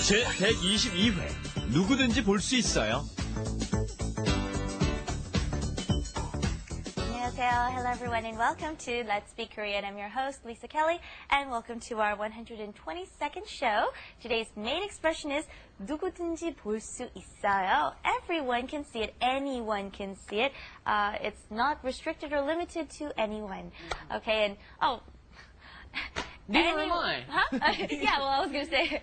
제 122회 누구든지 볼 수 있어요. 안녕하세요. Hello everyone and welcome to Let's Speak Korean. I'm your host Lisa Kelly and welcome to our 122nd show. Today's main expression is 누구든지 볼 수 있어요. Everyone can see it. Anyone can see it. It's not restricted or limited to anyone. Okay, and Neither am I. Huh? Yeah, well, I was going to say.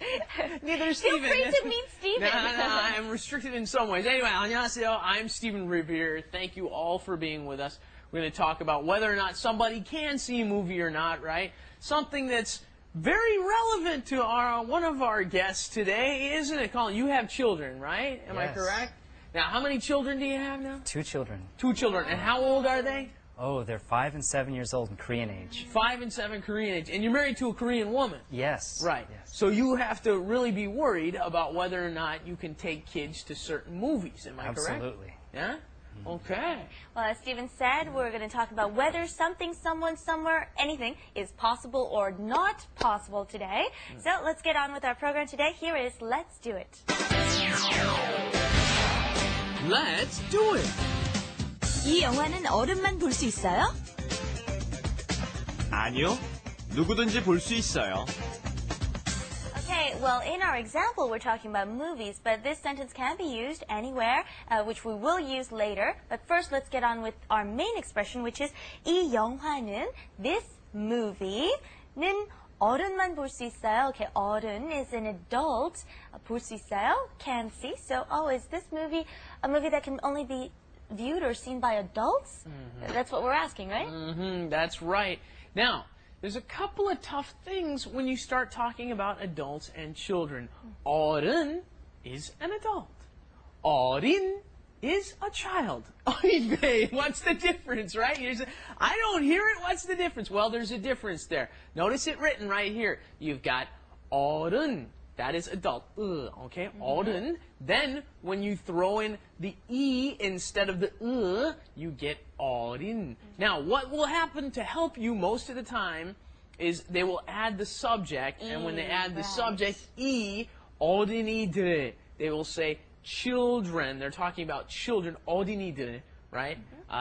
Neither is Steven. Feel free to meet Steven. No, I'm restricted in some ways. Anyway, 안녕하세요. I'm Steven Revere. Thank you all for being with us. We're going to talk about whether or not somebody can see a movie or not, right? Something that's very relevant to one of our guests today, isn't it, Colin? You have children, right? Am I correct? Now, how many children do you have now? 2 children. 2 children. And how old are they? Oh, they're 5 and 7 years old in Korean age. 5 and 7 Korean age. And you're married to a Korean woman. Yes. Right. Yes. So you have to really be worried about whether or not you can take kids to certain movies. Am I correct? Absolutely. Yeah? Okay. Well, as Steven said, we're going to talk about whether something, someone, somewhere, anything is possible or not possible today. So let's get on with our program today. Here is Let's Do It. Let's do it. 이 영화는 어른만 볼 수 있어요? 아니요. 누구든지 볼 수 있어요. Okay, well, in our example, we're talking about movies, but this sentence can be used anywhere, which we will use later. But first, let's get on with our main expression, which is 이 영화는, this movie는 어른만 볼 수 있어요. Okay, 어른 is an adult. 볼 수 있어요, can see. So, is this movie a movie that can only be viewed or seen by adults? That's what we're asking, right? That's right. Now, there's a couple of tough things when you start talking about adults and children. 어른 is an adult. 어린 is a child. What's the difference, right? I don't hear it. What's the difference? Well, there's a difference there. Notice it written right here. You've got 어른. That is adult. Okay, 어른. Then, when you throw in the E instead of the you get 어린. Now, what will happen to help you most of the time is they will add the subject, and when they add the subject, E, 어린이들, they will say children. They're talking about children, 어린이들, right?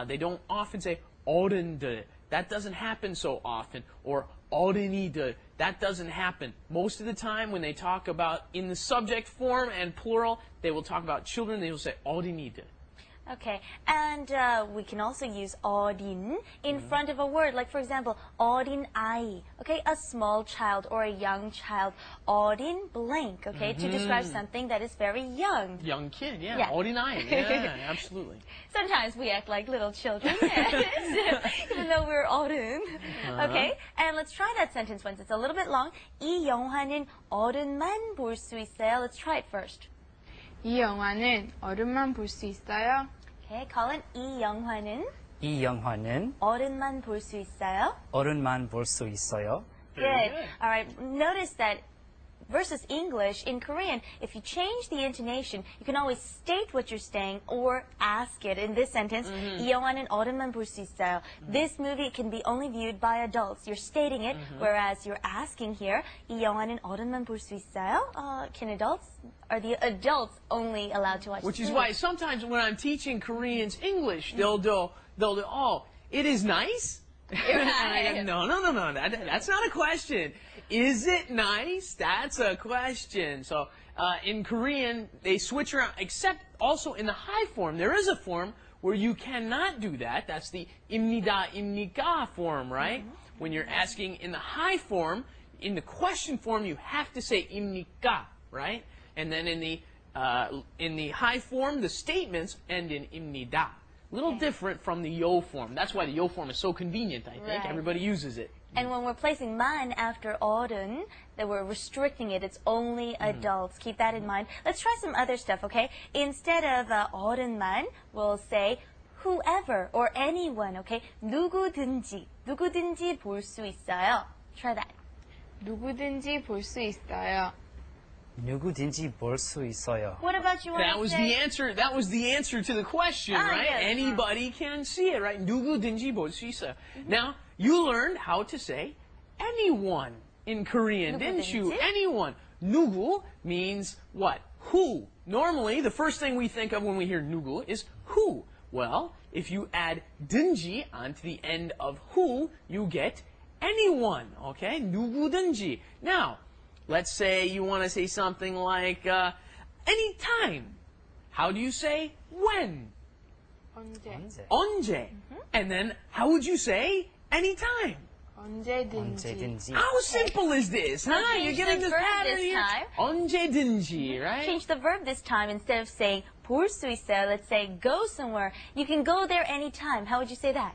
They don't often say 어른들. That doesn't happen so often. Or 어린이들. That doesn't happen. Most of the time when they talk about in the subject form and plural, they will talk about children, they will say 어린이들. Okay, and we can also use 어린 in front of a word. Like, for example, 어린아이, okay, a small child or a young child. 어린 blank, okay, to describe something that is very young. Young kid, yeah. Yeah. 어린아이, yeah, absolutely. Sometimes we act like little children, even though we're 어른. Okay, and let's try that sentence once. It's a little bit long. 이 영화는 어른만 볼 수 있어요. Let's try it first. 이 영화는 어른만 볼 수 있어요? Okay, Colin, 이 영화는 이 영화는 어른만 볼 수 있어요? 어른만 볼 수 있어요. Good. All right. Notice that versus English, in Korean, if you change the intonation, you can always state what you're saying or ask it. In this sentence, 이 영화는 어른만 볼 수 있어요. This movie can be only viewed by adults. You're stating it, whereas you're asking here, 이 영화는 어른만 볼 수 있어요? Are the adults only allowed to watch Which this is movie? why sometimes when I'm teaching Koreans English, they'll do, it is nice? And I go, no, that's not a question. Is it nice? That's a question. So in Korean, they switch around, except also in the high form. There is a form where you cannot do that. That's the 입니다, 입니까 form, right? When you're asking in the high form, in the question form, you have to say 입니까, right? And then in the high form, the statements end in 입니다. A little different from the yo form. That's why the yo form is so convenient, I think. Right. Everybody uses it. And when we're placing man after 어른, that we're restricting it. It's only adults. Keep that in mind. Let's try some other stuff, okay? Instead of 어른만, we'll say whoever or anyone, okay? 누구든지 볼 수 있어요. Try that. 누구든지 볼 수 있어요. 누구든지 볼 수 있어요. What about you? That was the answer. That was the answer to the question, right? Yes. Anybody can see it, right? 누구든지 볼 수 있어요. Now you learned how to say anyone. in Korean, didn't you? 누구든지? Anyone. 누구 means what? Who. Normally, the first thing we think of when we hear 누구 is who. Well, if you add 든지 onto the end of who, you get anyone. Okay? 누구든지. Now, let's say you want to say something like anytime. How do you say when? 언제. 언제. And then, how would you say anytime? 언제든지. 언제든지. How simple is this, huh? change You're getting the this verb pattern this here. time. 언제든지, right? Change the verb this time. Instead of saying 볼 수 있어요, let's say go somewhere. You can go there anytime. How would you say that?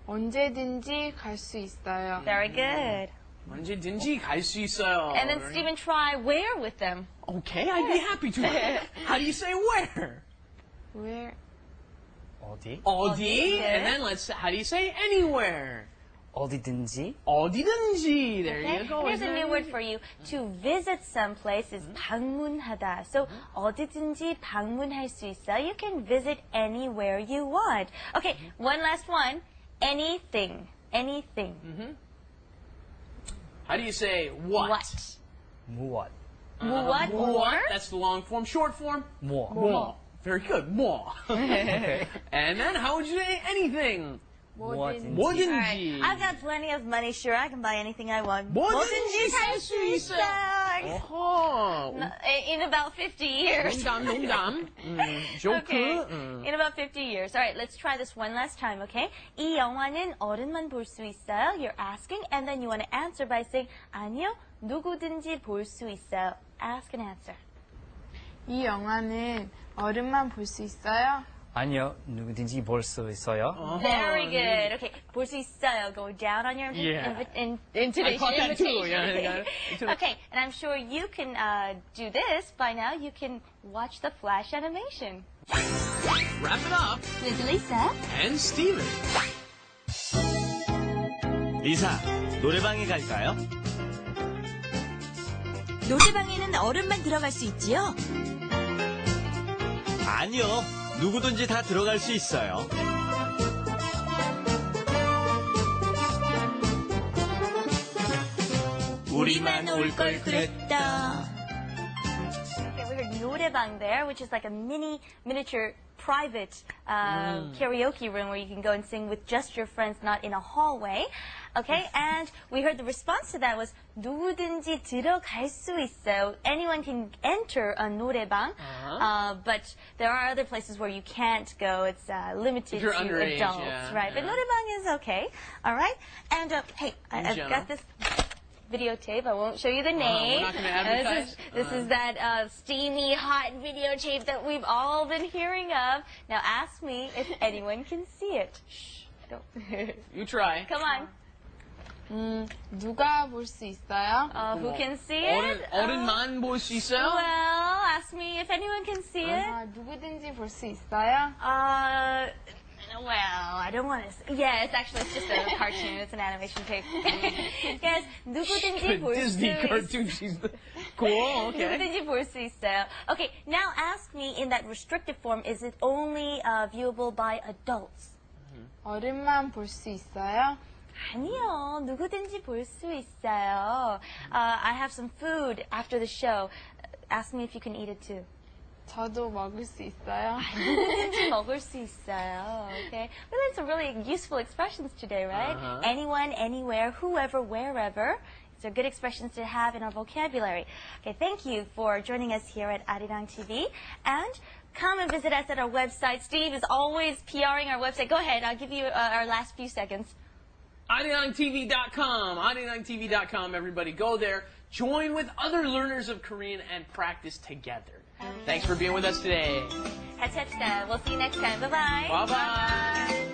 언제든지 갈 수 있어요. Very good. 언제든지 갈 수 있어요. And then Stephen, try where with them. Okay, I'd be happy to. How do you say where? Where? 어디? 어디. good. And then how do you say anywhere? 어디든지. 어디든지. There Okay? you go. Here's a Isn't new that word easy? for you. To visit some place is 방문하다. So 어디든지 방문할 수 있어. You can visit anywhere you want. Okay, one last one. Anything. Anything. How do you say what? What? 무엇. 무엇 or? That's the long form. Short form? 뭐. More. Very good. More. And then how would you say anything? 뭐든지. 뭐든지. I've got plenty of money. Sure, I can buy anything I want. 뭐든지 살 수 있어. 어허. In about 50 years. 농담. 조크. Okay. In about 50 years. All right, let's try this one last time, okay? 이 영화는 어른만 볼 수 있어요. You're asking, and then you want to answer by saying 아니요, 누구든지 볼 수 있어요. Ask and answer. 이 영화는 어른만 볼 수 있어요? 아니요, 누구든지 볼 수 있어요. Very good. Okay, 볼 수 있어요. Go down on your Yeah. invitation. I caught that too. Yeah, Okay, and I'm sure you can do this by now. You can watch the Flash animation. Wrap it up. With Lisa. And Steven. 리사, 노래방에 갈까요? 노래방에는 어른만 들어갈 수 있지요? 아니요, 누구든지 다 들어갈 수 있어요. 우리만 올 걸 그랬다. Okay, we heard 노래방 there, which is like a miniature private karaoke room where you can go and sing with just your friends, not in a hallway. Okay, and we heard the response to that was 누구든지 들어갈 수 있어요. Anyone can enter a 노래방, but there are other places where you can't go. It's limited If you're to underage, adults, yeah, right? But yeah. 노래방 is okay. All right, and hey, I've general. got this videotape. I won't show you the name. we're not gonna advertise? This is that steamy, hot videotape that we've all been hearing of. Now ask me if anyone can see it. Shh. Don't. You try. Come on. 누가 볼 수 있어요? Who can see it? 어른만 볼 수 있어요? Well, ask me if anyone can see it. 아, 누구든지 볼 수 있어요? Well, I don't want to. Yes, actually, it's just a cartoon. It's an animation tape. Yes, 누구든지 볼 수 Disney 있어요. cartoon. She's cool. Okay. 누구든지 볼 수 있어요. Okay, now ask me in that restricted form, is it only viewable by adults? 어른만 볼 수 있어요? 아니요, 누구든지 볼 수 있어요. I have some food after the show. Ask me if you can eat it too. 저도 먹을 수 있어요? 누구든지 먹을 수 있어요. Okay, we learned some really useful expressions today, right? Anyone, anywhere, whoever, wherever. These are good expressions to have in our vocabulary. Okay, thank you for joining us here at Arirang TV. And come and visit us at our website. Steve is always PRing our website. Go ahead, I'll give you our last few seconds. arirangtv.com. arirangtv.com. Everybody go there. Join with other learners of Korean and practice together. Thanks for being with us today. 같이 합시다. We'll see you next time. Bye-bye. Bye-bye.